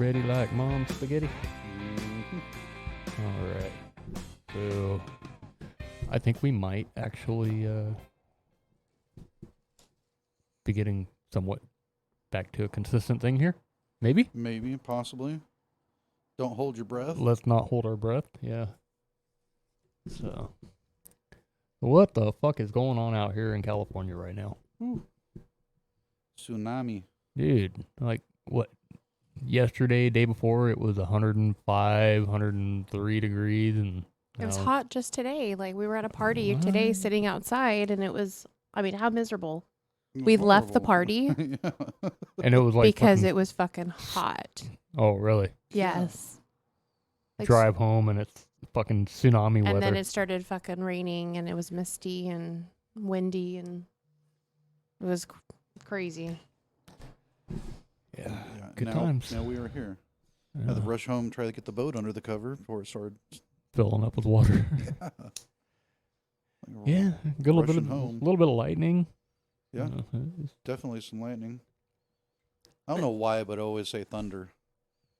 ready like mom's spaghetti? Mm-hmm. All right. So, I think we might actually be getting somewhat back to a consistent thing here. Maybe? Maybe, possibly. Don't hold your breath. Let's not hold our breath. Yeah. So, what the fuck is going on out here in California right now? Tsunami. Dude, like, what? Yesterday, day before, it was 105, 103 degrees, and It was now- hot just today. Like, we were at a party today What? sitting outside, and it was, I mean, how miserable. We left the Horrible. party Yeah. and it was like because fucking- it was fucking hot. Oh, really? Yes. Like, Drive home and it's fucking tsunami and weather. then it started fucking raining, and it was misty and windy, and it was crazy. Yeah. Yeah, Good now, times. Now we are here. Yeah. Had to rush home, try to get the boat under the cover before it started. Filling up with water. Yeah, a little bit Rushing home. of lightning. Yeah, It's definitely some lightning. I don't know why, but I always say thunder.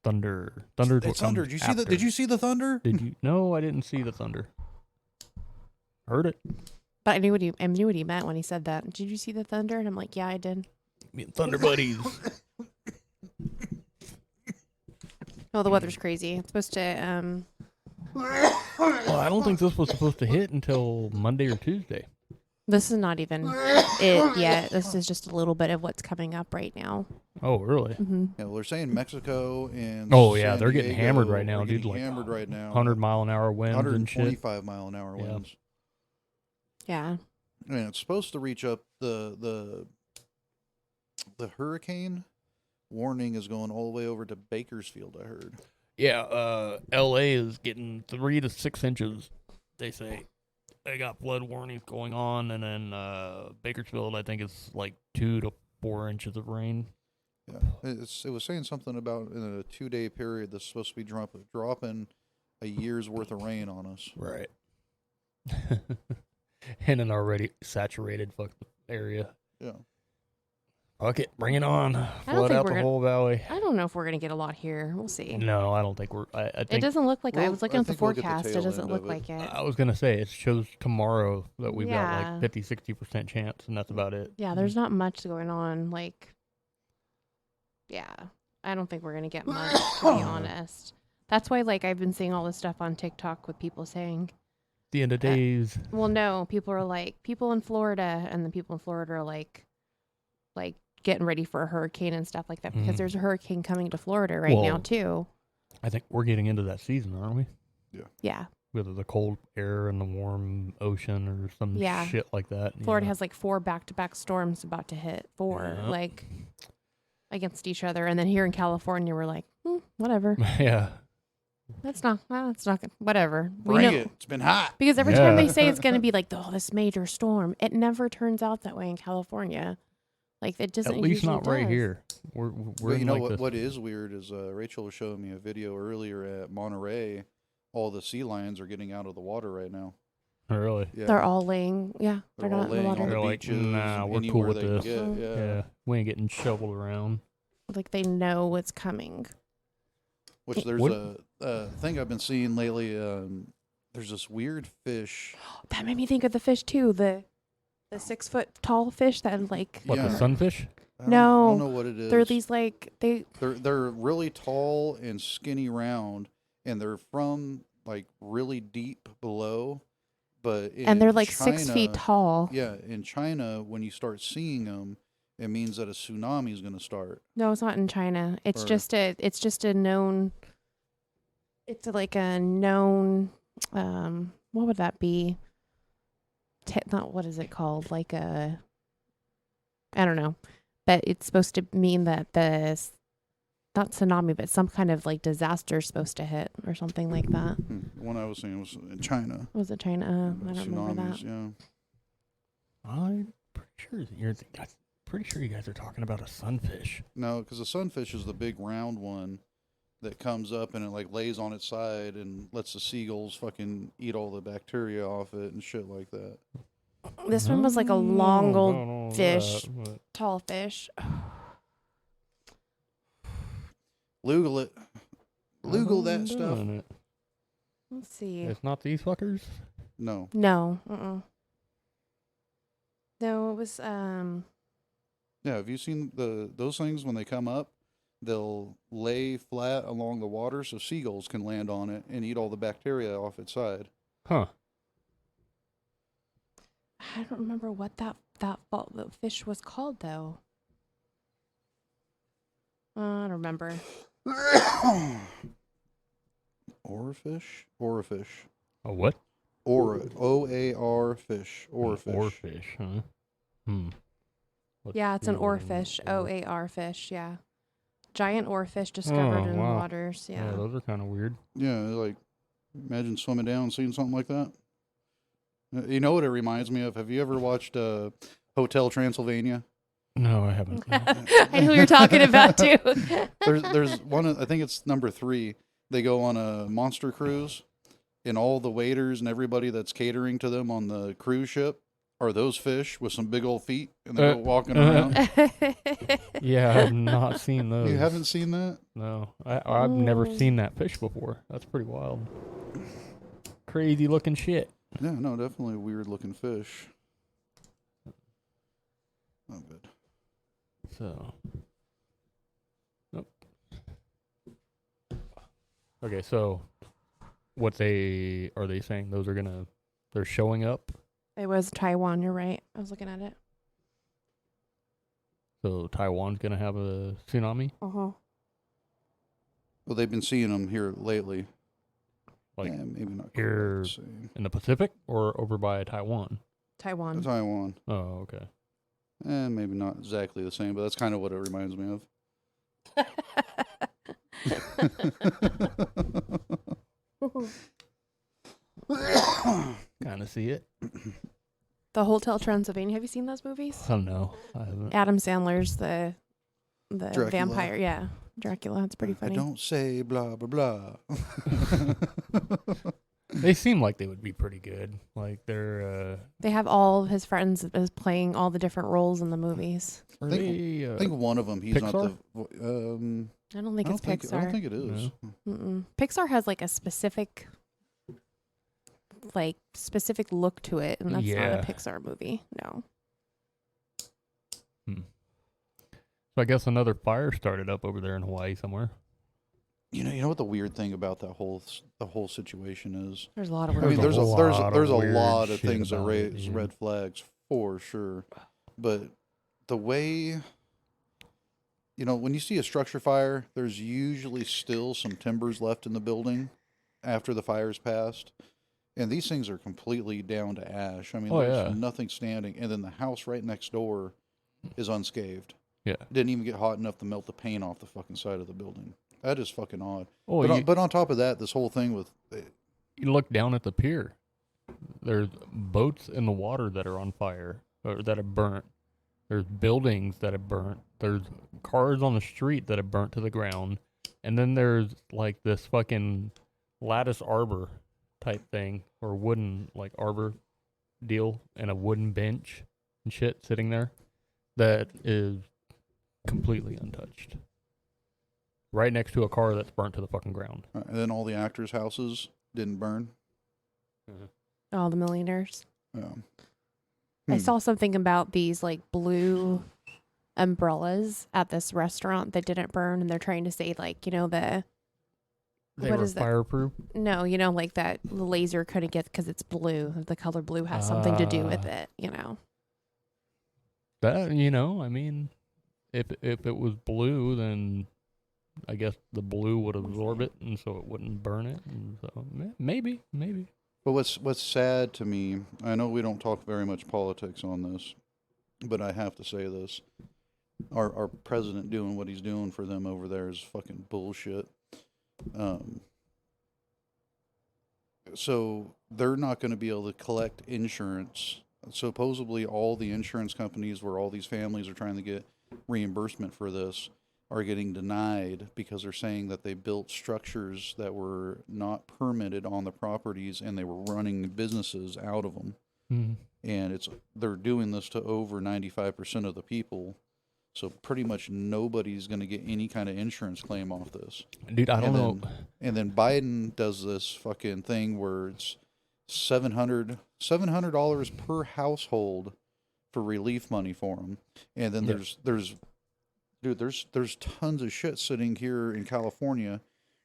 thunder. Thunder. It's thunder. Did you see the? Did you see the thunder? Did you? No, I didn't see the thunder. Heard it. But I knew what he meant when he said that. Did you see the thunder? And I'm like, yeah, I did. Me and Thunder buddies. Oh, the weather's crazy. It's supposed to, Well, I don't think this was supposed to hit until Monday or Tuesday. this is not even it yet. This is just a little bit of what's coming up right now. Oh, really? Mm-hmm. Yeah, well, they're saying Mexico and Oh, yeah, San they're getting Diego hammered right now, are dude, getting like, hammered right now. 100-mile-an-hour winds and shit. 125 mile an hour Yeah. winds. Yeah. And it's supposed to reach up the hurricane warning is going all the way over to Bakersfield, I heard. Yeah, L.A. is getting 3 to 6 inches, they say. They got flood warnings going on, and then Bakersfield, I think, is like 2 to 4 inches of rain. Yeah. It was saying something about in a 2-day period that's supposed to be dropping a year's worth of rain on us. Right. In an already saturated area. Yeah. Fuck it, bring it on. don't Flood think out we're the gonna- whole valley. I don't know if we're going to get a lot here. We'll see. No, I don't think we're. I It think doesn't look like I Well, was looking I at the think we'll get the forecast. It tail doesn't end look of it. like it. I was gonna say it shows tomorrow that we've got Yeah. like 50-60% chance, and that's about it. Yeah, there's not much going on. Like, yeah, I don't think we're going to get much, to be honest. That's why, like, I've been seeing all this stuff on TikTok with people saying, The end of days. well, no, people are like, people in Florida, and the people in Florida are like getting ready for a hurricane and stuff like that because Mhm. there's a hurricane coming to Florida right now, Well, too. I think we're getting into that season, aren't we? Yeah. Whether the cold air and the warm ocean or some Yeah. shit like that. Florida yeah. has like 4 back-to-back storms about to hit, 4, Yeah. like, against each other. And then here in California, we're like, whatever. Yeah. That's not good. Whatever. We Bring know. it. It's been hot. Because every time Yeah. they say it's going to be like, oh, this major storm, it never turns out that way in California. Like, it doesn't At least usually not right does. here. We're But in you know like what? this. What is weird is Rachel was showing me a video earlier at Monterey. All the sea lions are getting out of the water right now. Really? Yeah, They're all laying. Yeah, they're all not in the laying on water. the They're like, beaches. nah, we're cool anywhere with they can this. get, Yeah. We ain't getting shoveled around. Like, they know what's coming. Which there's What- a thing I've been seeing lately. There's this weird fish. That made me think of the fish, too. The 6-foot tall fish that, like, What, Yeah. the sunfish? I don't No, know what it is. they're these, like, They're really tall and skinny round, and they're from like really deep below. But and they're in like 6 feet China- tall. Yeah, in China, when you start seeing them, it means that a tsunami is going to start. No, it's not in China. It's Or- just a known. It's like a known. What would that be? Not what is it called? Like a. I don't know, but it's supposed to mean that not tsunami, but some kind of like disaster is supposed to hit or something like that. The one I was saying was in China. Was it China? I don't remember that. Tsunamis, yeah. I'm pretty sure you guys are talking about a sunfish. No, because the sunfish is the big round one that comes up and it like lays on its side and lets the seagulls fucking eat all the bacteria off it and shit like that. This one was like a long No, old I don't know fish. that, but- tall fish. Lugal it. Lugal that I'm stuff. doing it. Let's see. It's not these fuckers. No. No. No, it was Yeah, have you seen those things when they come up? They'll lay flat along the water so seagulls can land on it and eat all the bacteria off its side. Huh. I don't remember what that the fish was called though. I don't remember. Oarfish? Oarfish. A what? O-A-R fish. Oarfish. Oarfish, huh? Let's Yeah, it's an see what oarfish. oar- O-A-R fish, yeah. Giant oarfish discovered in wow. waters, Yeah, yeah. those are kind of weird. Yeah, like, imagine swimming down and seeing something like that. You know what it reminds me of? Have you ever watched Hotel Transylvania? No, I haven't. I know who you're talking about too. There's one, I think it's number 3. They go on a monster cruise, and all the waiters and everybody that's catering to them on the cruise ship are those fish with some big old feet, and they're walking around. Yeah, I've not seen those. You haven't seen that? No, I've never Oh. seen that fish before. That's pretty wild. Crazy looking shit. Yeah, no, definitely a weird looking fish. Oh, good. So, nope. Okay, so what are they saying? Those are they're showing up. It was Taiwan, you're right. I was looking at it. So Taiwan's gonna have a tsunami. Uh-huh. Well, they've been seeing them here lately. Like yeah, maybe not here- quite the same. In the Pacific or over by Taiwan? Taiwan. Taiwan. Oh, okay. Maybe not exactly the same, but that's kind of what it reminds me of. Kind of see it. The Hotel Transylvania. Have you seen those movies? I don't know. I haven't. Adam Sandler's the Dracula. vampire. Yeah, Dracula. It's pretty I funny. don't say blah, blah, blah. They seem like they would be pretty good. Like they're. They have all of his friends as playing all the different roles in the movies. Are think- they, I think one of them, he's not Pixar? the. I don't think it's Pixar. I don't think it is. Mm-mm. Pixar has like a specific look to it, and that's not Yeah. a Pixar movie. No. So I guess another fire started up over there in Hawaii somewhere. You know what the weird thing about the whole situation is? There's a lot of I mean, weird There's a there's lot a of weird lot of shit things that about it, raise dude. red flags for sure, but the way, when you see a structure fire, there's usually still some timbers left in the building after the fire's passed, and these things are completely down to ash. I mean, there's yeah. nothing standing, and then the house right next door is unscathed. Yeah. Didn't even get hot enough to melt the paint off the fucking side of the building. That is fucking odd. Oh, But on top of that, this whole thing with you look down at the pier. There's boats in the water that are on fire or that have burnt. There's buildings that have burnt. There's cars on the street that have burnt to the ground. And then there's like this fucking lattice arbor type thing or wooden like arbor deal and a wooden bench and shit sitting there that is completely untouched. Right next to a car that's burnt to the fucking ground. and then all the actors' houses didn't burn. all the millionaires. Yeah. I saw something about these like blue umbrellas at this restaurant that didn't burn, and they're trying to say like, They What were is that? fireproof. no, like that the laser couldn't get because it's blue. The color blue has something to do with it. That I mean, if it was blue, then I guess the blue would absorb it, and so it wouldn't burn it. And so maybe. But what's sad to me, I know we don't talk very much politics on this, but I have to say this: our president doing what he's doing for them over there is fucking bullshit. So they're not going to be able to collect insurance. Supposedly, all the insurance companies where all these families are trying to get reimbursement for this are getting denied because they're saying that they built structures that were not permitted on the properties and they were running businesses out of them. Mm. And they're doing this to over 95% of the people. So pretty much nobody's going to get any kind of insurance claim off this. Dude, I don't know. And then Biden does this fucking thing where it's $700 per household for relief money for them. And then there's tons of shit sitting here in California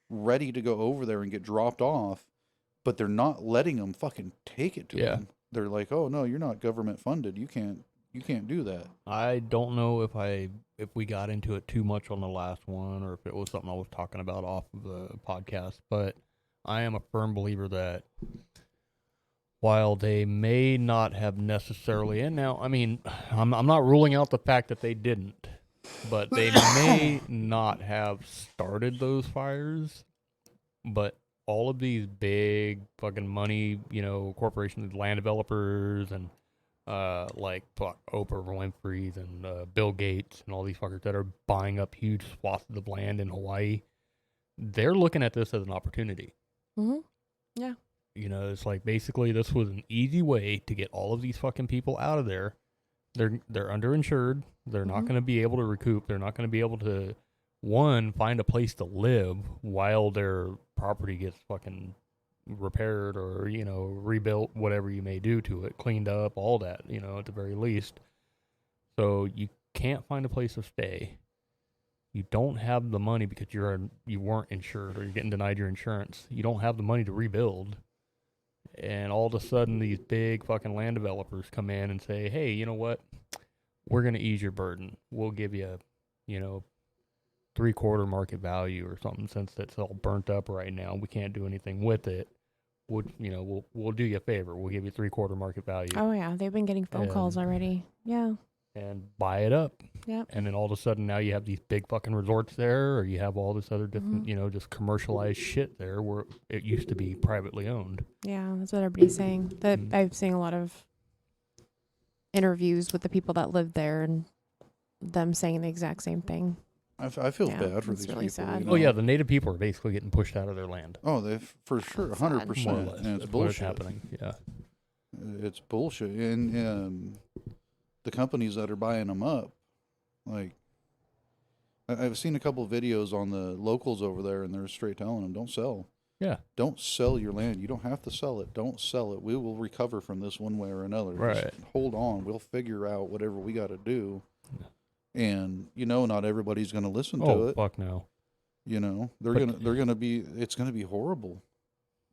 ready to go over there and get dropped off, but they're not letting them fucking take it to them. They're like, "Oh no, you're not government funded. You can't do that." I don't know if we got into it too much on the last one or if it was something I was talking about off of the podcast, but I am a firm believer that while they may not have necessarily, and now, I mean, I'm not ruling out the fact that they didn't, but they may not have started those fires, but all of these big fucking money, corporations, land developers, and like Oprah Winfrey's and Bill Gates and all these fuckers that are buying up huge swaths of land in Hawaii, they're looking at this as an opportunity. Mm-hmm. Yeah. It's like basically this was an easy way to get all of these fucking people out of there. They're underinsured. They're not going to be able to recoup. They're not going to be able to, one, find a place to live while their property gets fucking repaired or, rebuilt, whatever you may do to it, cleaned up, all that, at the very least. So you can't find a place to stay. You don't have the money because you weren't insured or you're getting denied your insurance. You don't have the money to rebuild. And all of a sudden, these big fucking land developers come in and say, hey, you know what? We're going to ease your burden. We'll give you, 3/4 market value or something since it's all burnt up right now. We can't do anything with it. We'll do you a favor. We'll give you 3/4 market value. Oh, yeah. They've been getting phone calls already. Yeah. And buy it up. Yep. And then all of a sudden now you have these big fucking resorts there, or you have all this other different, just commercialized shit there where it used to be privately owned. Yeah, that's what everybody's saying. That I've seen a lot of interviews with the people that live there and them saying the exact same thing. I feel bad for these really people. sad. Oh yeah, the native people are basically getting pushed out of their land. Oh, they for sure, 100%. More or less. And it's That's bullshit. what's happening. Yeah. It's bullshit. And the companies that are buying them up, like, I've seen a couple of videos on the locals over there, and they're straight telling them, don't sell. Yeah. Don't sell your land. You don't have to sell it. Don't sell it. We will recover from this one way or another. Right. Just hold on. We'll figure out whatever we got to do. And, not everybody's going to listen to it. Oh, fuck no. They're going to be, it's going to be horrible.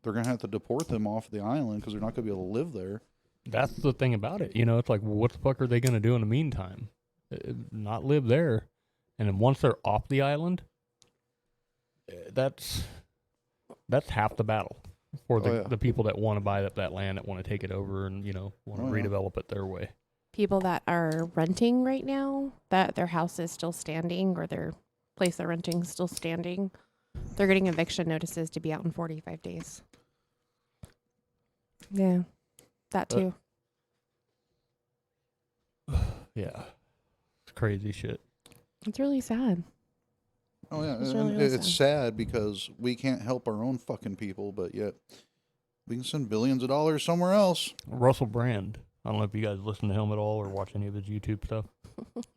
They're going to have to deport them off the island because they're not going to be able to live there. That's the thing about it. It's like, well, what the fuck are they going to do in the meantime? Not live there. And then once they're off the island, that's half the battle for the people that want to buy up that land, that want to take it over and, want to redevelop it their way. People that are renting right now, that their house is still standing or their place they're renting is still standing, they're getting eviction notices to be out in 45 days. Yeah, that too. Yeah. It's crazy shit. It's really sad. Oh, yeah. It's And really it's sad because we can't help our own fucking people, but yet we can send billions of dollars somewhere else. Russell Brand. I don't know if you guys listen to him at all or watch any of his YouTube stuff.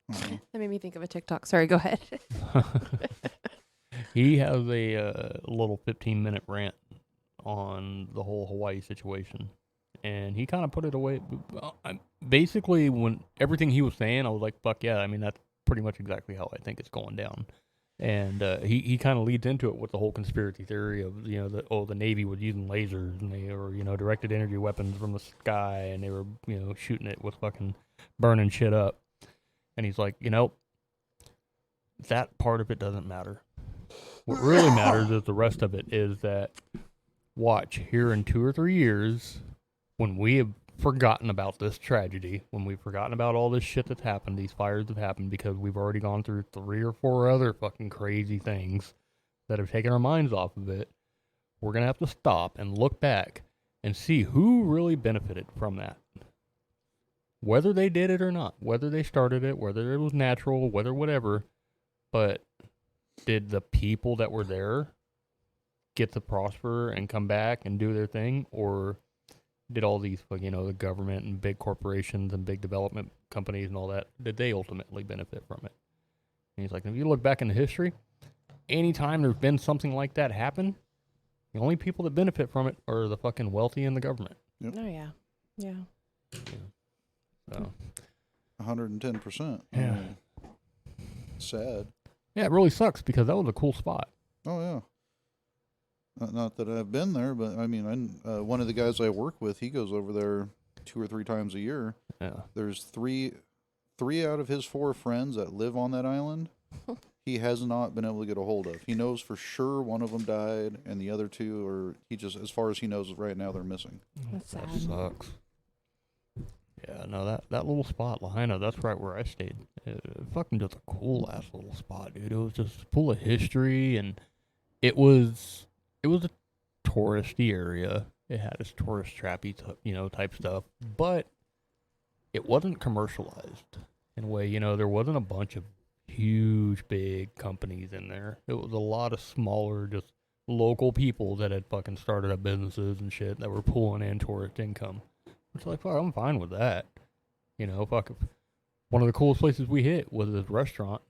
That made me think of a TikTok. Sorry, go ahead. He has a little 15-minute rant on the whole Hawaii situation. And he kind of put it away. Basically, when everything he was saying, I was like, fuck yeah. I mean, that's pretty much exactly how I think it's going down. And he kind of leads into it with the whole conspiracy theory of, the Navy was using lasers and they were, directed energy weapons from the sky and they were, shooting it with fucking burning shit up. And he's like, that part of it doesn't matter. What really matters is the rest of it is that, watch, here in 2 or 3 years, when we have forgotten about this tragedy, when we've forgotten about all this shit that's happened, these fires have happened because we've already gone through 3 or 4 other fucking crazy things that have taken our minds off of it, we're going to have to stop and look back and see who really benefited from that. Whether they did it or not, whether they started it, whether it was natural, whether whatever, but did the people that were there get to prosper and come back and do their thing, or did all these, the government and big corporations and big development companies and all that, did they ultimately benefit from it? And he's like, if you look back into history, anytime there's been something like that happen, the only people that benefit from it are the fucking wealthy and the government. Yep. Oh yeah. Yeah. So 110%. Yeah. Sad. yeah, it really sucks because that was a cool spot. Oh yeah. Not that I've been there, but I mean, one of the guys I work with, he goes over there 2 or 3 times a year. Yeah. There's three out of his 4 friends that live on that island. He has not been able to get a hold of. He knows for sure one of them died, and the other 2 are, he just, as far as he knows right now, they're missing. That's That sad. sucks. Yeah, no, that little spot, Lahaina, that's right where I stayed. Fucking just a cool ass little spot, dude. It was just full of history, and it was a touristy area. It had its tourist trappy, type stuff, but it wasn't commercialized in a way. There wasn't a bunch of huge, big companies in there. It was a lot of smaller, just local people that had fucking started up businesses and shit that were pulling in tourist income. It's like, fuck, I'm fine with that. Fuck. One of the coolest places we hit was this restaurant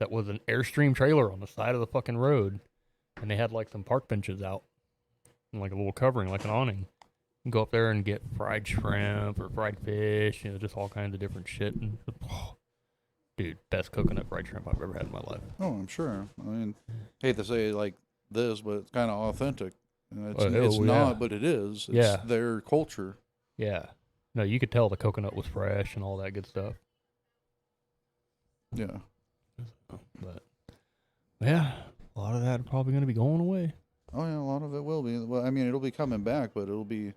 that was an Airstream trailer on the side of the fucking road, and they had like some park benches out and like a little covering, like an awning. You can go up there and get fried shrimp or fried fish, just all kinds of different shit. And dude, best coconut fried shrimp I've ever had in my life. Oh, I'm sure. I mean, hate to say it like this, but it's kind of authentic. And Oh, it's yeah. not, but it is. It's Yeah. their culture. Yeah. No, you could tell the coconut was fresh and all that good stuff. Yeah. But yeah, a lot of that probably going to be going away. Oh yeah, a lot of it will be. Well, I mean, it'll be coming back, but it'll be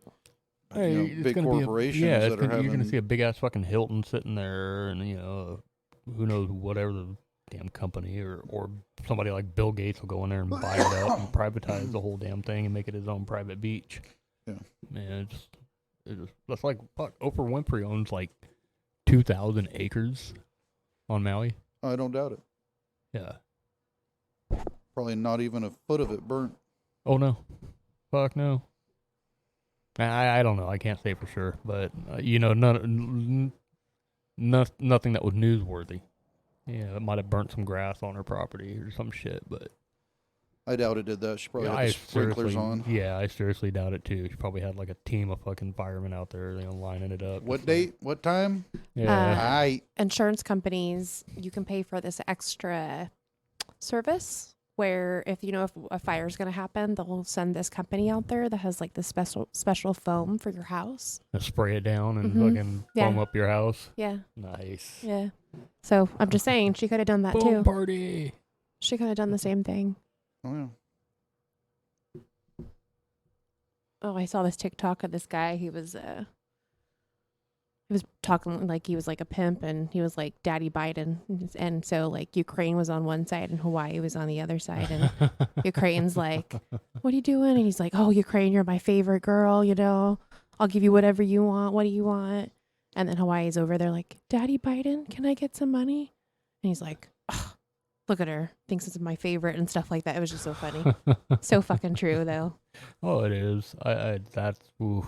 Hey, it's big gonna corporations be that are having. you're going to see a big ass fucking Hilton sitting there, and who knows, whatever the damn company or somebody like Bill Gates will go in there and buy it up and privatize the whole damn thing and make it his own private beach. Yeah. Man, that's like, fuck, Oprah Winfrey owns like 2,000 acres on Maui. I don't doubt it. Yeah. Probably not even a foot of it burnt. Oh no. Fuck no. I don't know. I can't say for sure, but nothing that was newsworthy. Yeah, it might have burnt some grass on her property or some shit, but I doubt it did that. She probably I had the sprinklers on. Yeah, I seriously doubt it too. She probably had like a team of fucking firemen out there, lining it up. What date? What time? Yeah. Insurance companies, you can pay for this extra service where if a fire is going to happen, they'll send this company out there that has like this special foam for your house. Spray it down and Mhm. fucking Yeah. foam up your house. Yeah. Nice. Yeah. So I'm just saying she could have done that Boom too. party. She could have done the same thing. Oh yeah. Oh, I saw this TikTok of this guy. He was talking like he was like a pimp, and he was like Daddy Biden, and so like Ukraine was on one side and Hawaii was on the other side, and Ukraine's like, "What are you doing?" And he's like, "Oh, Ukraine, you're my favorite girl. I'll give you whatever you want. What do you want?" And then Hawaii's over there like, "Daddy Biden, can I get some money?" And he's like, "Ugh, look at her, thinks it's my favorite," and stuff like that. It was just so funny. So fucking true though. Oh, it is. That's ooh.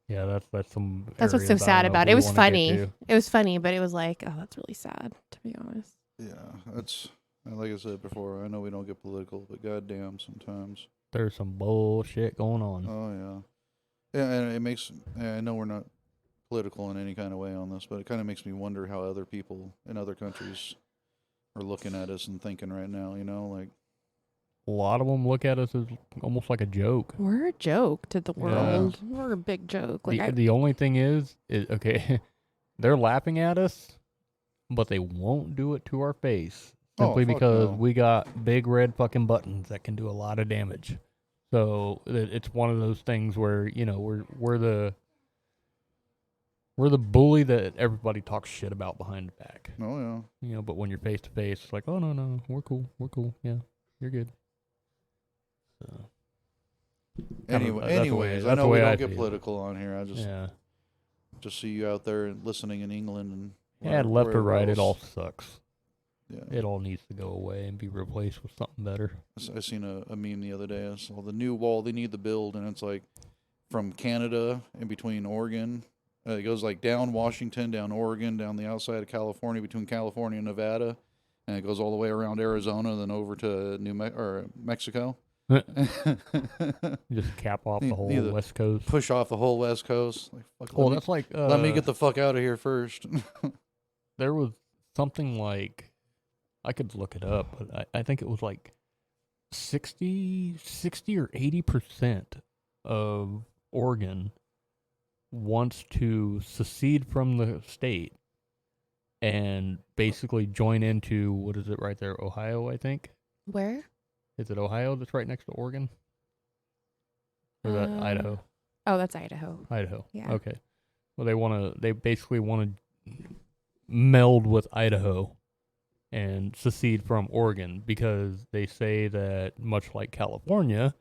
Yeah, that's some. That's what's so areas I sad don't know about if it. It we was wanna funny. get to. It was funny, but it was like, oh, that's really sad, to be honest. Yeah. That's like I said before. I know we don't get political, but goddamn, sometimes. There's some bullshit going on. Oh yeah. Yeah, and it makes. I know we're not political in any kind of way on this, but it kind of makes me wonder how other people in other countries are looking at us and thinking right now. Like. A lot of them look at us as almost like a joke. We're a joke to the Yeah. world. We're a big joke. Like The only thing is okay, they're laughing at us, but they won't do it to our face simply fuck because no. we got big red fucking buttons that can do a lot of damage. So it's one of those things where we're the bully that everybody talks shit about behind the back. Oh yeah. But when you're face to face, it's like, oh no, we're cool, yeah, you're good. So. Anyways, I that's know the we way don't I get feel. political on here. I Yeah. just see you out there and listening in England and Yeah, left or wherever right, it all else. sucks. Yeah. It all needs to go away and be replaced with something better. I seen a meme the other day. I saw the new wall they need to build, and it's like from Canada in between Oregon. It goes like down Washington, down Oregon, down the outside of California, between California and Nevada, and it goes all the way around Arizona, then over to Mexico. Just cap off Ne- the whole neither- West Coast. Push off the whole West Coast. Like, fuck, Well, let, that's like me, let me get the fuck out of here first. there was something like, I could look it up, but I think it was like 60 or 80% of Oregon wants to secede from the state and basically join into, what is it right there, Ohio, I think? Where? Is it Ohio that's right next to Oregon? Or is that Idaho? Oh, that's Idaho. Idaho. Yeah. Okay. Well, they basically want to meld with Idaho and secede from Oregon because they say that, much like California,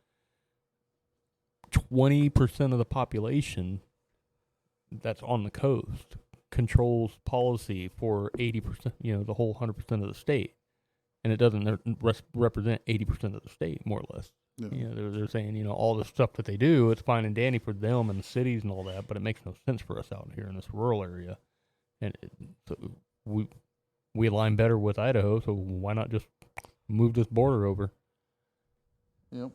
20% of the population that's on the coast controls policy for 80%, the whole 100% of the state. And it doesn't represent 80% of the state, more or less. Yeah. They're saying, all the stuff that they do, it's fine and dandy for them and the cities and all that, but it makes no sense for us out here in this rural area. And so we align better with Idaho, so why not just move this border over? Yep.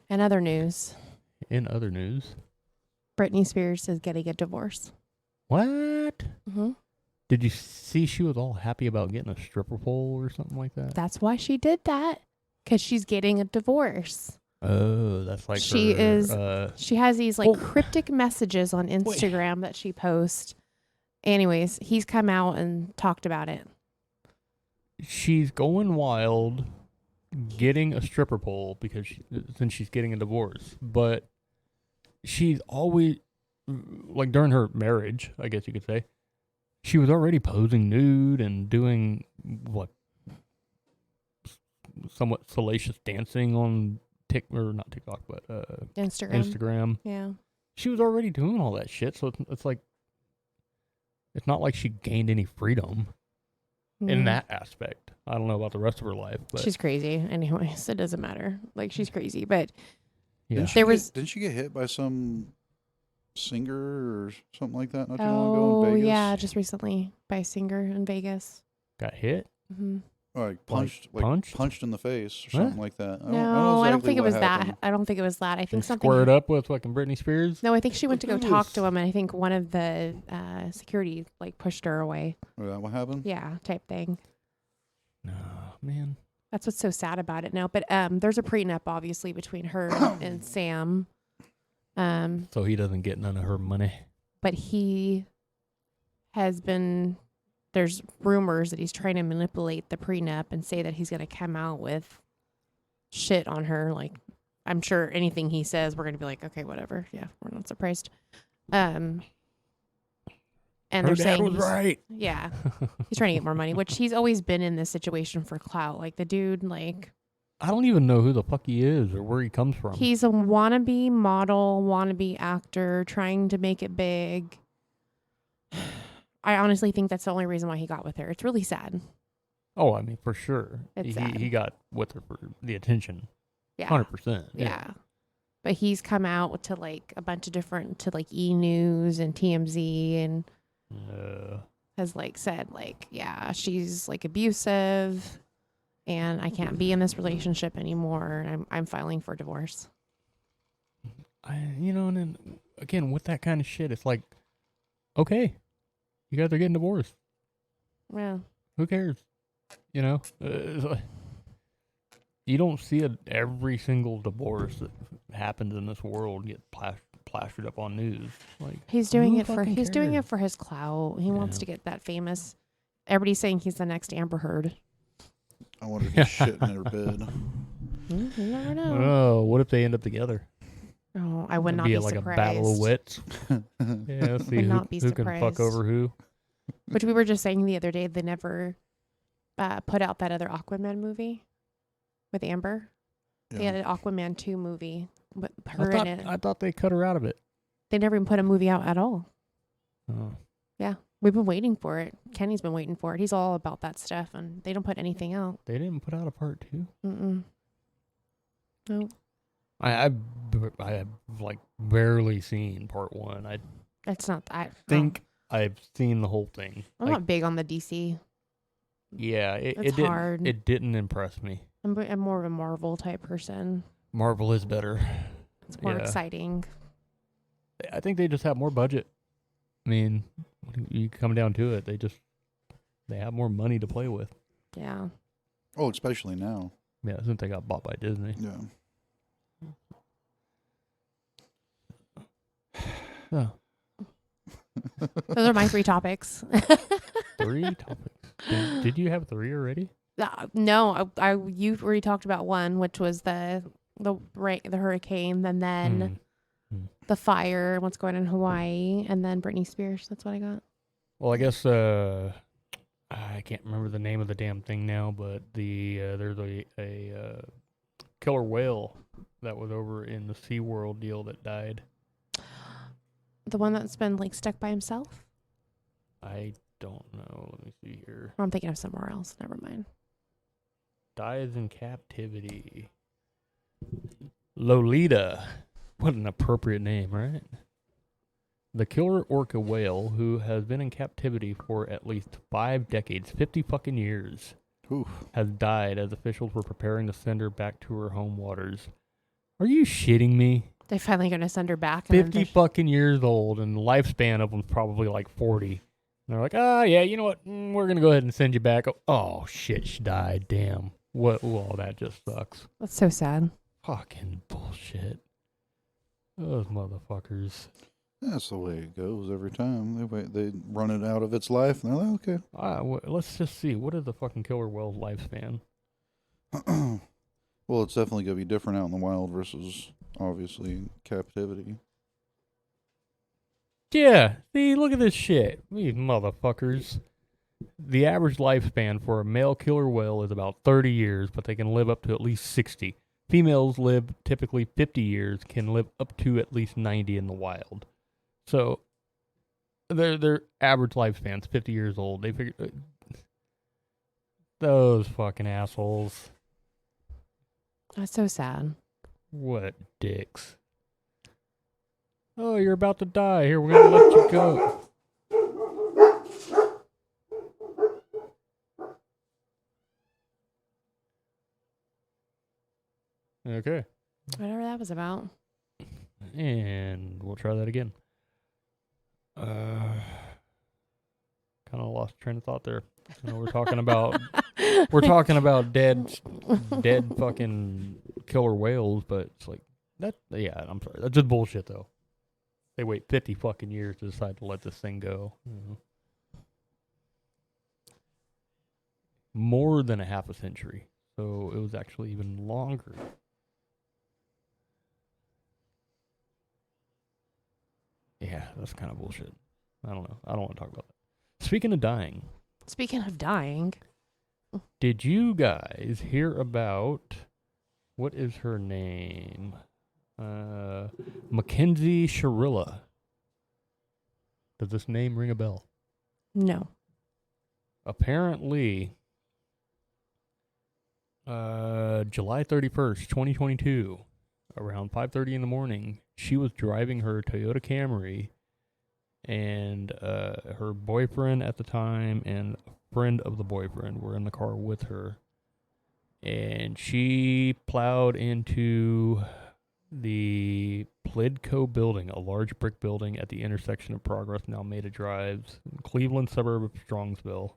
And other news, In other news, Britney Spears is getting a divorce. what? Mm-hmm. Did you see she was all happy about getting a stripper pole or something like that? That's why she did that, because she's getting a divorce. Oh, that's like She her, is- She has these like Well- cryptic messages on Instagram that she posts. Anyways, he's come out and talked about it. she's going wild getting a stripper pole because since she's getting a divorce, but she's always, like, during her marriage, I guess you could say, she was already posing nude and doing what, somewhat salacious dancing on not TikTok, but Instagram. Yeah. She was already doing all that shit, so it's like, it's not like she gained any freedom in Mhm. that aspect. I don't know about the rest of her life, but She's crazy. Anyways, it doesn't matter. Like, she's crazy. But yeah. Didn't she get hit by some singer or something like that not too long ago in oh Vegas? yeah, just recently by a singer in Vegas. Got hit? Mm-hmm. Or like punched in the face or What? something like that. No, I don't exactly think it what was happened. that. I don't think it was that. I They think something. squared up with fucking Britney Spears? No, I think she went to go Look at talk this. to him, and I think one of the security like pushed her away. Is that what happened? Yeah, type thing. No, man. That's what's so sad about it now. But there's a prenup obviously between her and Sam. So he doesn't get none of her money. But he has been. There's rumors that he's trying to manipulate the prenup and say that he's going to come out with shit on her. Like, I'm sure anything he says, we're going to be like, okay, whatever. Yeah, we're not surprised. And Her they're dad saying was right. yeah, he's trying to get more money, which he's always been in this situation for clout. Like, the dude, like, I don't even know who the fuck he is or where he comes from. he's a wannabe model, wannabe actor, trying to make it big. I honestly think that's the only reason why he got with her. It's really sad. Oh, I mean, for sure. It's sad. He got with her for the attention. Yeah. 100%. Yeah. But he's come out to like a bunch of different, to like E! News and TMZ, and has like said like, yeah, she's like abusive and I can't be in this relationship anymore. And I'm filing for divorce. And then again, with that kind of shit, it's like, okay, you guys are getting divorced. Yeah. Who cares? It's like, you don't see every single divorce that happens in this world get plastered up on news. Like, He's doing who it for fucking he's doing cares? it for his clout. He wants Yeah. to get that famous. Everybody's saying he's the next Amber Heard. I wonder if he's shitting in her bed. You never know. Oh, what if they end up together? Oh, I would It'd not be like surprised. a battle of wits. Yeah, let's see Would who, not be who can fuck surprised. over who. Which we were just saying the other day, they never put out that other Aquaman movie with Amber. They had an Aquaman 2 movie with her in it. I thought they cut her out of it. They never even put a movie out at all. Oh. We've been waiting for it. Kenny's been waiting for it. He's all about that stuff, and they don't put anything out. They didn't put out a part 2. Mm-mm. No, I have like barely seen part 1. I that's not. I think I've seen the whole thing. I'm Like, not big on the DC Yeah, It's hard. It didn't impress me. I'm more of a Marvel type person. Marvel is better. It's more Yeah. exciting. I think they just have more budget. I mean, you come down to it, they have more money to play with. Yeah. Oh, especially now. Yeah, since they got bought by Disney. Yeah. Oh, Those are my 3 topics. 3 topics. Did you have 3 already? No, you already talked about one, which was the hurricane, and then the fire, what's going on in Hawaii, and then Britney Spears. That's what I got. Well, I guess I can't remember the name of the damn thing now, but there's a killer whale that was over in the SeaWorld deal that died. The one that's been like stuck by himself? I don't know. Let me see here. Or I'm thinking of somewhere else. Never mind. Dies in captivity. Lolita. What an appropriate name, right? The killer orca whale, who has been in captivity for at least 5 decades, 50 fucking years, Oof. has died as officials were preparing to send her back to her home waters. Are you shitting me? They're finally going to send her back. And 50 fucking years old, and the lifespan of them's probably like 40. And they're like, yeah, you know what? We're going to go ahead and send you back. Oh, shit, she died. Damn. What? Well, that just sucks. That's so sad. Fucking bullshit. Those motherfuckers. That's the way it goes every time. They run it out of its life, and they're like, okay. Let's just see. What is the fucking killer whale's lifespan? Well, it's definitely going to be different out in the wild versus, obviously, in captivity. Yeah. See, look at this shit. These motherfuckers. The average lifespan for a male killer whale is about 30 years, but they can live up to at least 60. Females live typically 50 years, can live up to at least 90 in the wild. So, their average lifespan's 50 years old. They figure those fucking assholes. That's so sad. What dicks. Oh, you're about to die. Here, we're going to let you go. Okay. Whatever that was about. And we'll try that again. Kind of lost train of thought there. You know, we're talking about dead fucking killer whales, but it's like that. Yeah, I'm sorry. That's just bullshit, though. They wait 50 fucking years to decide to let this thing go. More than a half a century, so it was actually even longer. Yeah, that's kind of bullshit. I don't know. I don't want to talk about that. Speaking of dying. Speaking of dying. Did you guys hear about, what is her name? Mackenzie Shirilla. Does this name ring a bell? No. Apparently, July 31st, 2022, around 5:30 in the morning, she was driving her Toyota Camry, and her boyfriend at the time and a friend of the boyfriend were in the car with her, and she plowed into the Plidco building, a large brick building at the intersection of Progress and Alameda Drives, Cleveland suburb of Strongsville.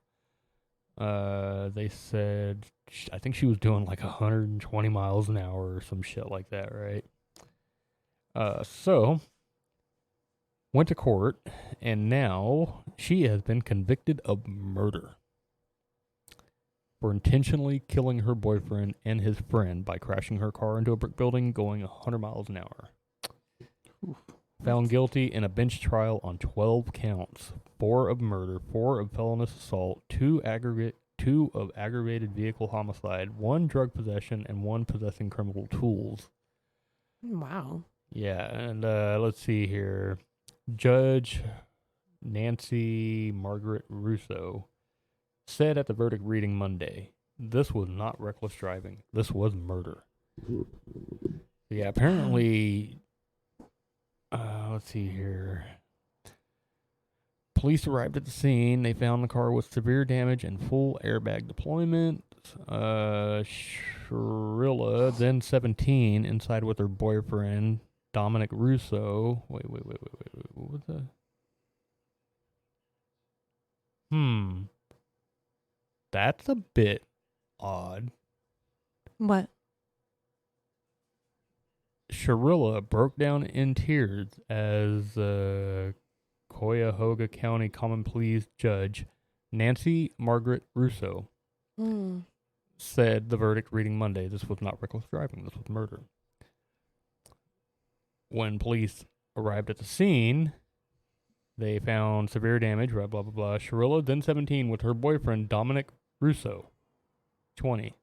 They said, I think she was doing like 120 miles an hour or some shit like that, right? So, went to court, and now she has been convicted of murder for intentionally killing her boyfriend and his friend by crashing her car into a brick building going 100 miles an hour. Oof. Found guilty in a bench trial on 12 counts, 4 of murder, 4 of felonious assault, 2 of aggravated vehicle homicide, 1 drug possession, and 1 possessing criminal tools. Wow. Yeah, and let's see here. Judge Nancy Margaret Russo said at the verdict reading Monday, this was not reckless driving. This was murder. Yeah, apparently, let's see here. Police arrived at the scene. They found the car with severe damage and full airbag deployment. Shrilla, then 17, inside with her boyfriend, Dominic Russo. Wait. What was that? That's a bit odd. What? Shrilla broke down in tears as Cuyahoga County Common Pleas Judge Nancy Margaret Russo said the verdict reading Monday. This was not reckless driving. This was murder. When police arrived at the scene, they found severe damage, blah, blah, blah, blah. Shrilla, then 17, with her boyfriend, Dominic Russo, 20.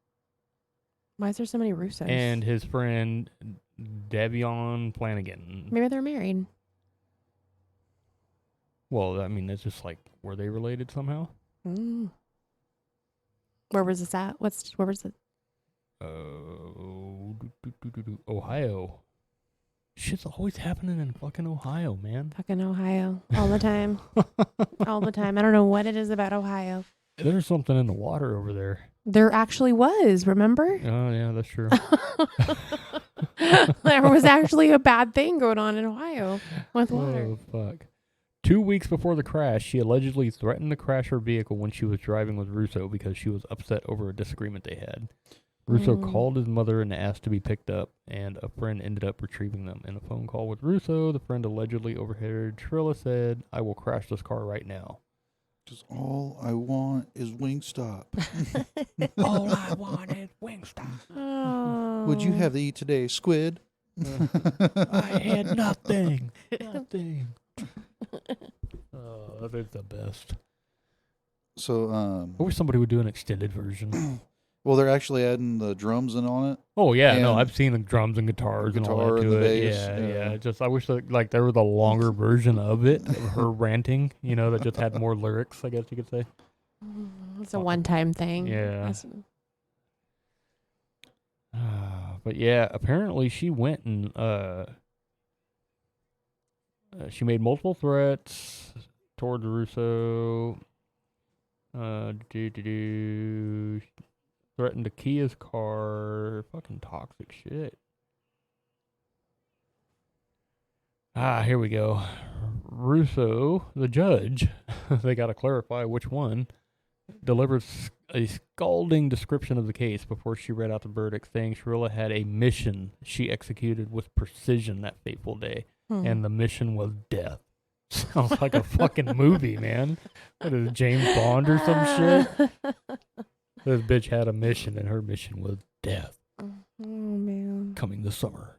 Why is there so many Russos? And his friend, Davion Flanagan. Maybe they're married. Well, I mean, it's just like, were they related somehow? Where was this at? Where was it? Ohio. Shit's always happening in fucking Ohio, man. Fucking Ohio. All the time. All the time. I don't know what it is about Ohio. There's something in the water over there. There actually was, remember? Oh, yeah, that's true. There was actually a bad thing going on in Ohio with water. Oh, fuck. 2 weeks before the crash, she allegedly threatened to crash her vehicle when she was driving with Russo because she was upset over a disagreement they had. Russo called his mother and asked to be picked up, and a friend ended up retrieving them. In a phone call with Russo, the friend allegedly overheard Shrilla said, "I will crash this car right now." Just all I want is Wingstop. All I want is Wingstop. Oh. Would you have to eat today, squid? I had nothing. Nothing. Oh, that is the best. So, I wish somebody would do an extended version. well, they're actually adding the drums in on it. Oh yeah, no, And I've seen the drums and guitars and all guitar that and to the it. bass, Yeah. Just I wish that like there was a longer version of it, of her ranting. You know, that just had more lyrics. I guess you could say. It's a one-time thing. Yeah. But yeah, apparently she went and she made multiple threats toward Russo. Threatened to key his car. Fucking toxic shit. Here we go. Russo, the judge, they got to clarify which one, delivered a scalding description of the case before she read out the verdict, saying Shrilla had a mission she executed with precision that fateful day, and the mission was death. Sounds like a fucking movie, man. What is it, James Bond or some shit? This bitch had a mission, and her mission was death. Oh, man. Coming this summer.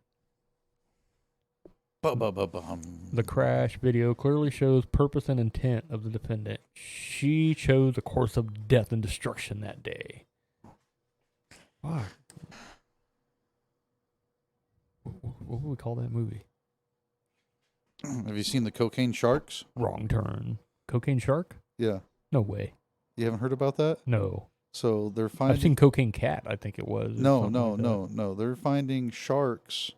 Ba-ba-ba-bum. The crash video clearly shows purpose and intent of the defendant. She chose a course of death and destruction that day. Fuck. What would we call that movie? Have you seen the Cocaine Sharks? Wrong Turn. Cocaine Shark? Yeah. No way. You haven't heard about that? No. So they're finding... I've seen Cocaine Cat, I think it was. No. They're finding sharks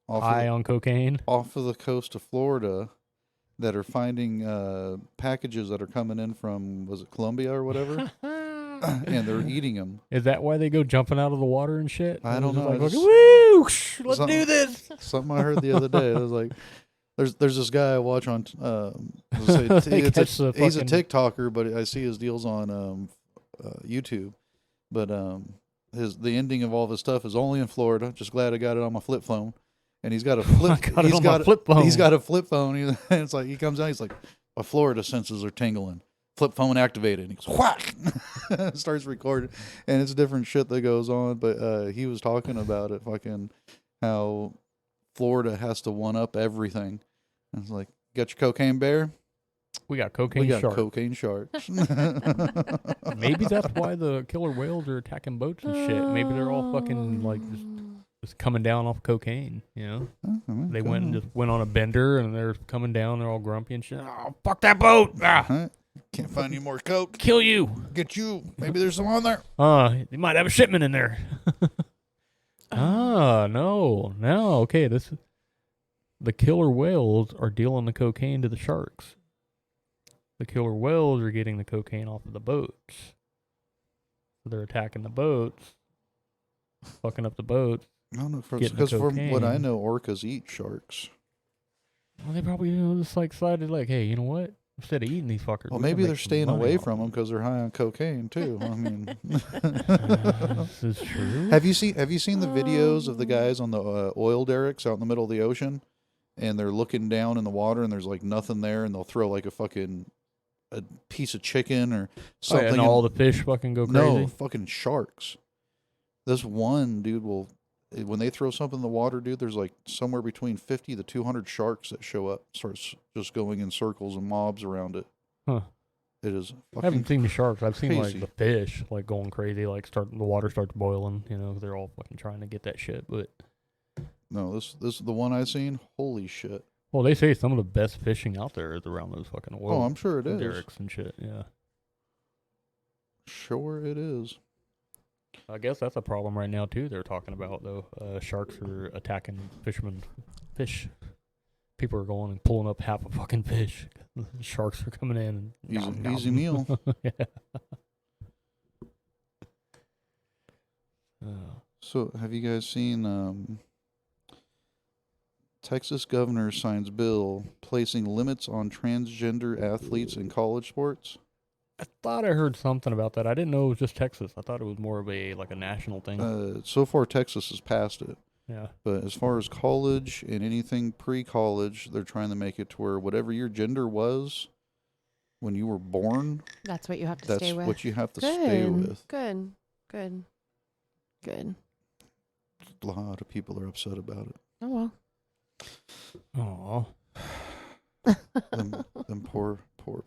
high on cocaine off of the coast of Florida that are finding packages that are coming in from, was it Colombia or whatever? And they're eating them. Is that why they go jumping out of the water and shit? I don't know. Like, I just- woo! Let's Something- do this. Something I heard the other day. It was like, there's this guy I watch on. They catch the He's a fucking- TikToker, but I see his deals on YouTube. But the ending of all of his stuff is only in Florida. Just glad I got it on my flip phone. And he's got a flip. He's got a flip phone. He's got a flip phone. And it's like he comes out. He's like, my Florida senses are tingling. Flip phone activated. And he goes whack. Starts recording, and it's different shit that goes on. But he was talking about it, fucking how Florida has to one up everything. And it's like, got your cocaine bear? We got cocaine We got shark. cocaine sharks. Maybe that's why the killer whales are attacking boats and shit. Maybe they're all fucking like just coming down off cocaine. You know, they went and just went on a bender and they're coming down. They're all grumpy and shit. Oh, fuck that boat! Ah, Can't find any more coke. kill you! Get you. Maybe there's some on there. You might have a shipment in there. No. Okay, the killer whales are dealing the cocaine to the sharks. the killer whales are getting the cocaine off of the boats. So they're attacking the boats, fucking up the boats. I don't know, Getting the because from what I cocaine. know, orcas eat sharks. Well, they probably just like decided like, hey, you know what? Instead of eating these fuckers, Well, we can maybe they're make some staying money away off from them because they're high on cocaine too. I mean, This is true. have you seen the videos of the Um. guys on the oil derricks out in the middle of the ocean, and they're looking down in the water and there's like nothing there, and they'll throw like a piece of chicken or Oh, yeah, something. and all the fish fucking go crazy. no, fucking sharks. This one dude will, when they throw something in the water, dude, there's like somewhere between 50 to 200 sharks that show up, starts just going in circles and mobs around it. Huh. It is I haven't fucking seen the sharks. I've seen crazy. like the fish like going crazy, like the water starts boiling. You know, they're all fucking trying to get that shit. But no, this is the one I seen. Holy shit! well, they say some of the best fishing out there is around those fucking oil Oh, I'm sure it is. derricks and shit. Yeah, Sure it is. I guess that's a problem right now too. They're talking about though. Sharks are attacking fish. People are going and pulling up half a fucking fish. Sharks are coming in. And Easy meal. yeah. Oh. So, have you guys seen Texas governor signs bill placing limits on transgender athletes in college sports? I thought I heard something about that. I didn't know it was just Texas. I thought it was more of a national thing. So far, Texas has passed it. Yeah. But as far as college and anything pre-college, they're trying to make it to where whatever your gender was when you were born, That's what you have to that's stay with. what you have to Good. stay with. Good. Good. Good. A lot of people are upset about it. Oh Oh. Them poor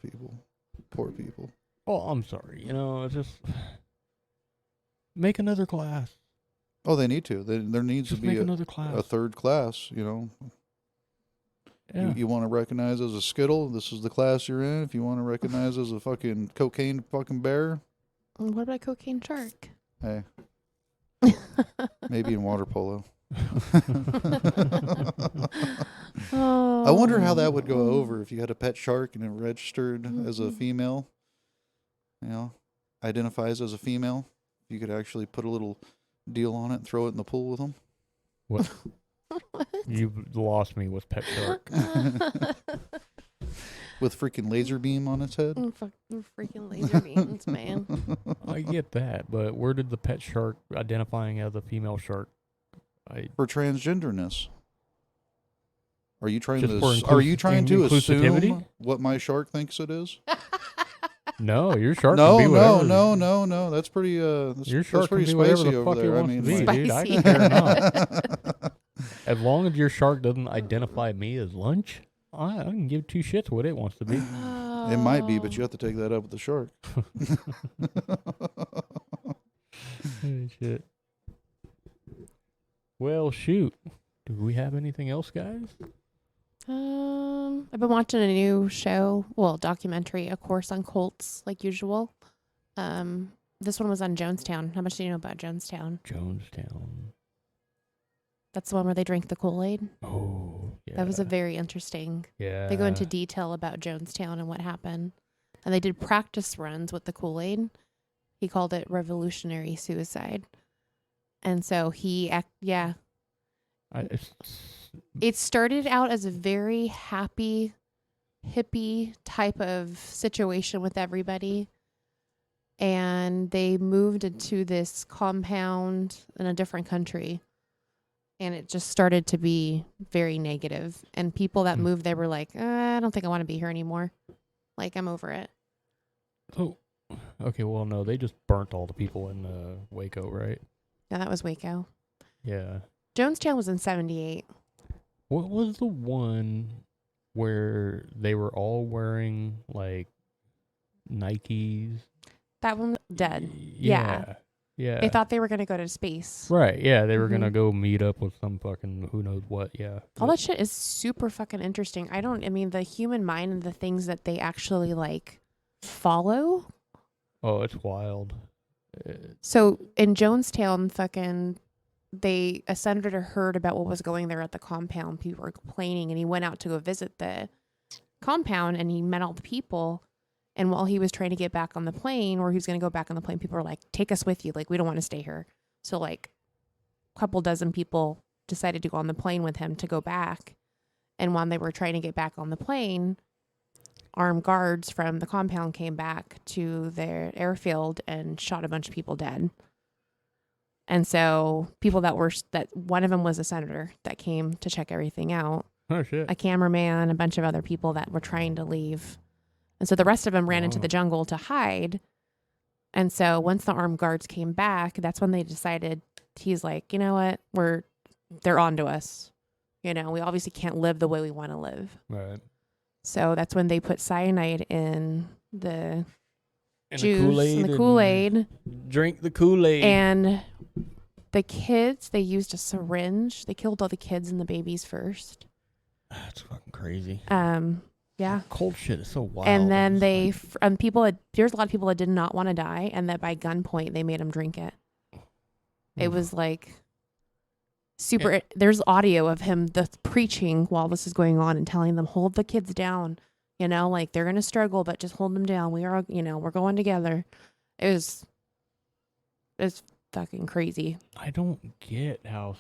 people. Poor people. Oh, I'm sorry. You know, it's just make another class. Oh, they need to. There needs Just to make be another class. a third class, you know. Yeah. You want to recognize as a Skittle, this is the class you're in. If you want to recognize as a fucking cocaine fucking bear, What about cocaine shark? hey, maybe in water polo. I wonder how that would go over if you had a pet shark and it registered as a female, you know, identifies as a female. You could actually put a little deal on it and throw it in the pool with them. What? You lost me with pet shark. With freaking laser beam on its head. Freaking laser beams, man. I get that, but where did the pet shark identifying as a female shark? For transgenderness. Are you trying Just for to inclusivity? assume what my shark thinks it is? No, your shark No, can be no, whatever. no. That's pretty that's, your that's shark can pretty be whatever spicy the over fuck it there. I wants mean, to be, like- dude. I Spicy. can care not. As long as your shark doesn't identify me as lunch, I can give two shits what it wants to be. it might be, but you have to take that up with the shark. Holy shit. Well, shoot. Do we have anything else, guys? I've been watching a new show, documentary, A Course on Cults, like usual. This one was on Jonestown. How much do you know about Jonestown? Jonestown. That's the one where they drink the Kool-Aid. Oh, yeah. That was a very interesting. Yeah. They go into detail about Jonestown and what happened. And they did practice runs with the Kool-Aid. He called it revolutionary suicide. And so it started out as a very happy, hippie type of situation with everybody. And they moved into this compound in a different country. And it just started to be very negative. And people that moved there were like, I don't think I want to be here anymore. Like, I'm over it. Oh, okay. Well, no, they just burnt all the people in Waco, right? Yeah, that was Waco. Yeah. Jonestown was in 78. What was the one where they were all wearing like Nikes? That one dead. Yeah. Yeah. They thought they were going to go to space. Right. Yeah. They were Mhm. going to go meet up with some fucking who knows what. Yeah. All that shit is super fucking interesting. The human mind and the things that they actually like follow. Oh, it's wild. So in Jonestown, a senator heard about what was going there at the compound. People were complaining, and he went out to go visit the compound, and he met all the people. And while he was trying to get back on the plane, or he was going to go back on the plane, people were like, take us with you. Like, we don't want to stay here. So like a couple dozen people decided to go on the plane with him to go back. And when they were trying to get back on the plane, armed guards from the compound came back to their airfield and shot a bunch of people dead. And so people that one of them was a senator that came to check everything out, Oh shit. a cameraman, a bunch of other people that were trying to leave. And so the rest of them ran into the jungle to hide. And so once the armed guards came back, that's when they decided, he's like, you know what, they're on to us. You know, we obviously can't live the way we want to live. Right. So that's when they put cyanide in the And juice Kool-Aid and the Kool-Aid. Drink the Kool-Aid. And the kids, they used a syringe. They killed all the kids and the babies first. That's fucking crazy. Yeah. Cold shit is so wild. And then It's like, there's a lot of people that did not want to die, and that by gunpoint they made them drink it. It was like super. There's audio of him preaching while this is going on and telling them, hold the kids down. You know, like they're gonna struggle, but just hold them down. We're going together. It's fucking crazy. I don't get how.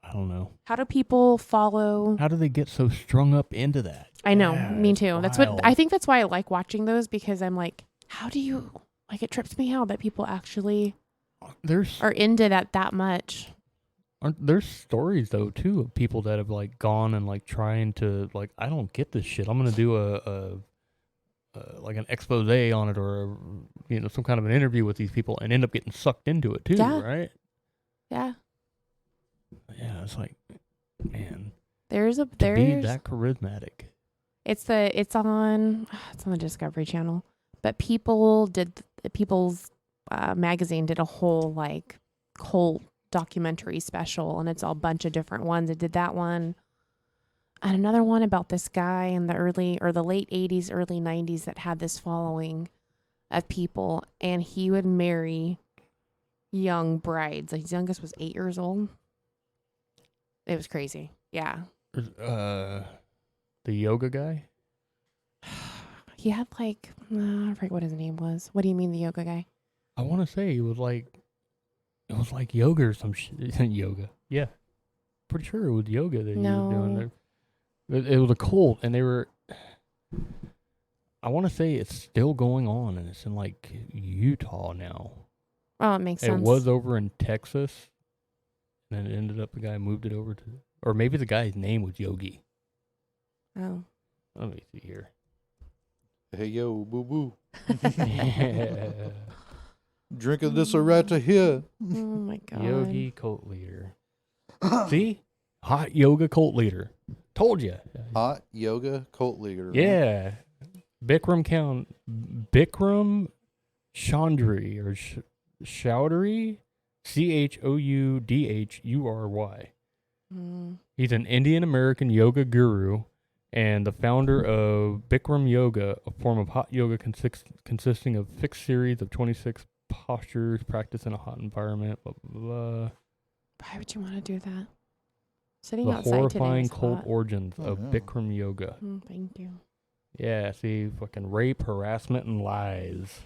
I don't know. How do people follow? How do they get so strung up into that? I know, Yeah, me it's too. That's wild. what I think. That's why I like watching those, because I'm like, how do you like? It trips me out that people actually There's are into that much. there's stories though too of people that have like gone and like trying to like, I don't get this shit. I'm gonna do a like an expose on it, or some kind of an interview with these people, and end up getting sucked into it too. Yeah. Right? Yeah, Yeah. It's like, man, there's to be that charismatic. it's on the Discovery Channel, but People's magazine did a whole like cult documentary special, and it's all a bunch of different ones. It did that one, and another one about this guy in the late 80s, early 90s that had this following of people, and he would marry young brides. Like his youngest was 8 years old. It was crazy. Yeah. The yoga guy. He had like, I forget what his name was. What do you mean, the yoga guy? I want to say it was like yoga or some shit. Yoga. Yeah. Pretty sure it was yoga that he was doing there. It was a cult, and they were, I want to say it's still going on, and it's in like Utah now. Oh, it makes sense. It was over in Texas, and then it ended up the guy moved it over to, or maybe the guy's name was Yogi. Oh. Let me see here. Hey, yo, boo boo. Yeah. Drinking this right to here. Oh my god. Yogi cult leader. See? Hot yoga cult leader. Told you. Hot yoga cult leader. Yeah. Bikram Chandri or Chowdhury, Choudhury. Mm. He's an Indian American yoga guru and the founder of Bikram Yoga, a form of hot yoga consisting of fixed series of 26 postures practiced in a hot environment. Blah, blah, blah. Why would you want to do that? Sitting The outside horrifying today is cult hot. origins Oh, of yeah. Bikram Yoga. Thank you. Yeah, see, fucking rape, harassment, and lies.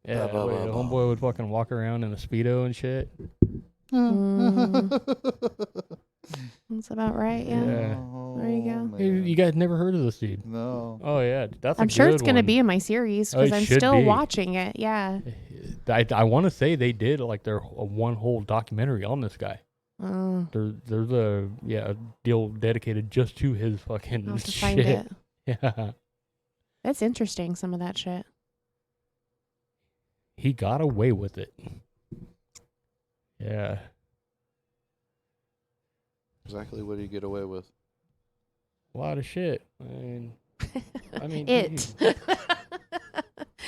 Yeah, Bah, bah, wait, bah, the bah. homeboy would fucking walk around in a Speedo and shit. That's about right. Yeah. Yeah. There you go. Oh, Hey, man. you guys never heard of this dude? No. Oh, yeah, that's I'm a sure good it's going to one. be in my series Oh, because it I'm should still be. watching it. Yeah. I want to say they did like one whole documentary on this guy. There's a deal dedicated just to his fucking I'll have to shit. find it. Yeah, It's interesting, some of that shit. he got away with it. Yeah, Exactly what do you get away with? a lot of shit. I mean, It.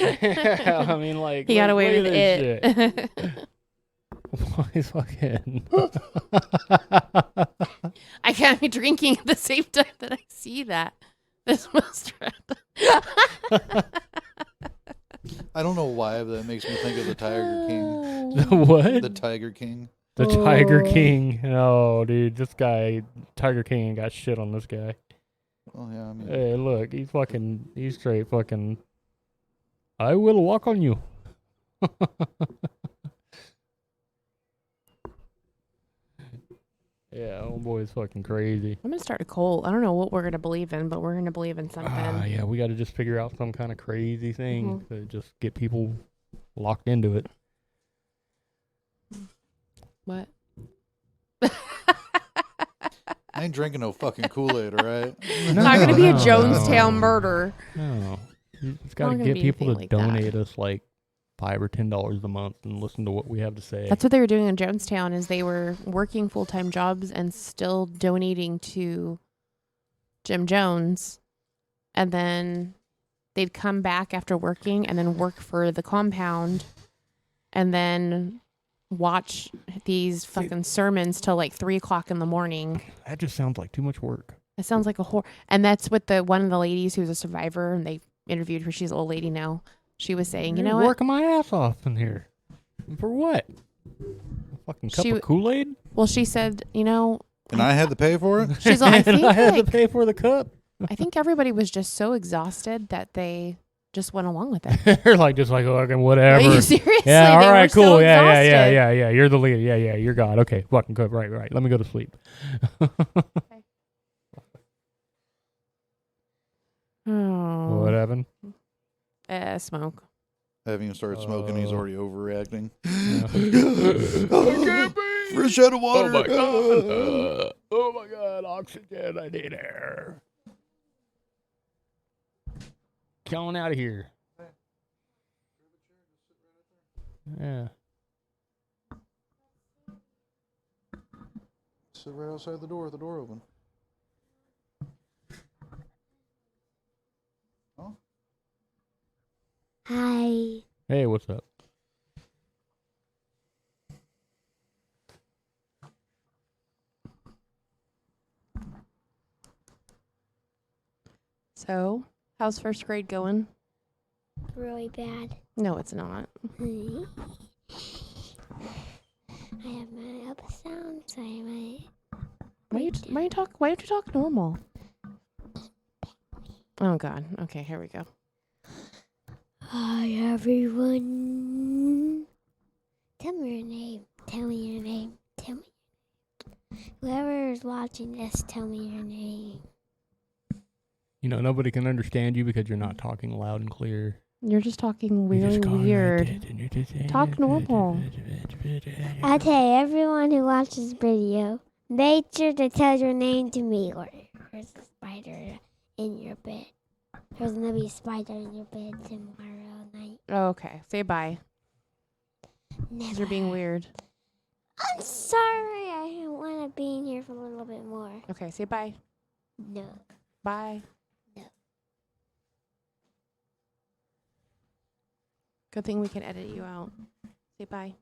I mean, like He got look away at with this it. shit. Why is fucking? I can't be drinking at the same time that I see that. This must I don't know why, but that makes me think of the Tiger King. The what? The Tiger King. The Tiger Oh. King. Oh, dude, this guy, Tiger King, ain't got shit on this guy. Well, yeah, I mean, Hey, look, he's straight fucking. I will walk on you. Yeah, old boy is fucking crazy. I'm gonna start a cult. I don't know what we're gonna believe in, but we're gonna believe in something. Yeah, we got to just figure out some kind of crazy thing Mhm. to just get people locked into it. What? I ain't drinking no fucking Kool-Aid, all right? It's not gonna be a No, Jonestown no. murder. No, you just Not got to gonna get be people to anything like that. donate us like $5 or $10 a month and listen to what we have to say. That's what they were doing in Jonestown. Is they were working full-time jobs and still donating to Jim Jones, and then they'd come back after working and then work for the compound, and then watch these fucking sermons till like 3:00 in the morning. That just sounds like too much work. It sounds like a horror. And that's what one of the ladies who's a survivor, and they interviewed her. She's an old lady now. She was saying, you You're know what? working my ass off in here. For what? A fucking cup She of Kool-Aid? Well, she said, you know, And I had to pay for it? she's like, I And think I had to like, pay for the cup. I think everybody was just so exhausted that they just went along with it. They're like, just like, fucking Are whatever. you seriously? Yeah, all They right, were cool. So Yeah, exhausted. yeah. You're the leader. Yeah, you're God. Okay, fucking good. Right. Let me go to sleep. Oh. What happened? Smoke. I haven't even started smoking. He's Oh. already overreacting. Yeah. Fresh head of water. Oh my God, oxygen. I need air. Get on out of here. Yeah. Sit right outside the door with the door open. Hi. Hey, what's up? So, how's first grade going? Really bad. No, it's not. I have my up sounds. I have my. Why don't you talk normal? Oh God. Okay, here we go. Hi, everyone. Tell me your name. Tell me your name. Tell me. Whoever is watching this, tell me your name. You know, nobody can understand you because you're not talking loud and clear. You're just talking You're really just going like weird. this and you're just saying Talk it. normal. Okay, everyone who watches this video, make sure to tell your name to me, or there's a spider in your bed. There's gonna be a spider in your bed tomorrow night. Oh, okay. Say bye. 'Cause Never. you're being weird. I'm sorry. I want to be in here for a little bit more. Okay, say bye. No. Bye. No. Good thing we can edit you out. Say bye.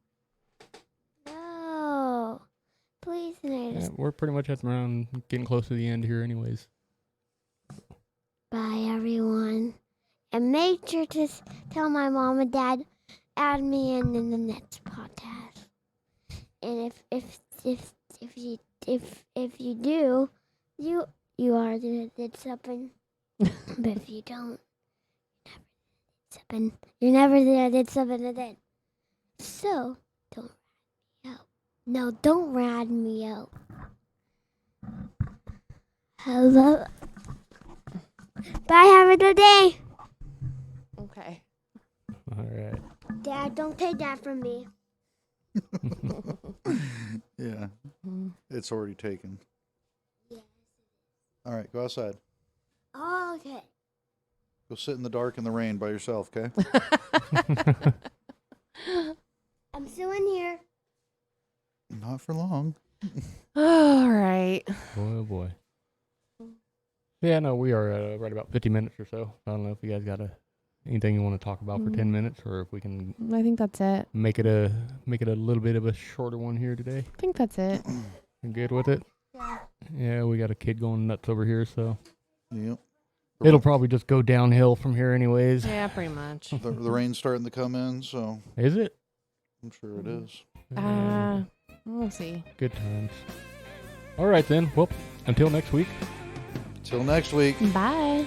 No. Please, Yeah, we're pretty much at around getting close to the end here anyways. Bye, everyone. And make sure to tell my mom and dad, add me in the next podcast. And if you do, you are did something. But if you don't, you never did something again. So don't rat me out. No, don't rat me out. Hello. Bye. Have a good day. Okay. All right. Dad, don't take that from me. Yeah, Mm. it's already taken. Yes. All right, go outside. Okay. Go sit in the dark in the rain by yourself, okay? I'm still in here. Not for long. All right. Oh boy. Yeah, no, we are right about 50 minutes or so. I don't know if you guys got anything you want to talk about for 10 minutes, or if we can I think that's it. make it a little bit of a shorter one here today. I think that's it. You good with it? Yeah. Yeah, we got a kid going nuts over here, so Yep. it'll probably just go downhill from here anyways. Yeah, pretty much. The rain's starting to come in, so Is it? I'm sure it is. We'll see. Good times. All right then. Well, until next week, Till next week. Bye.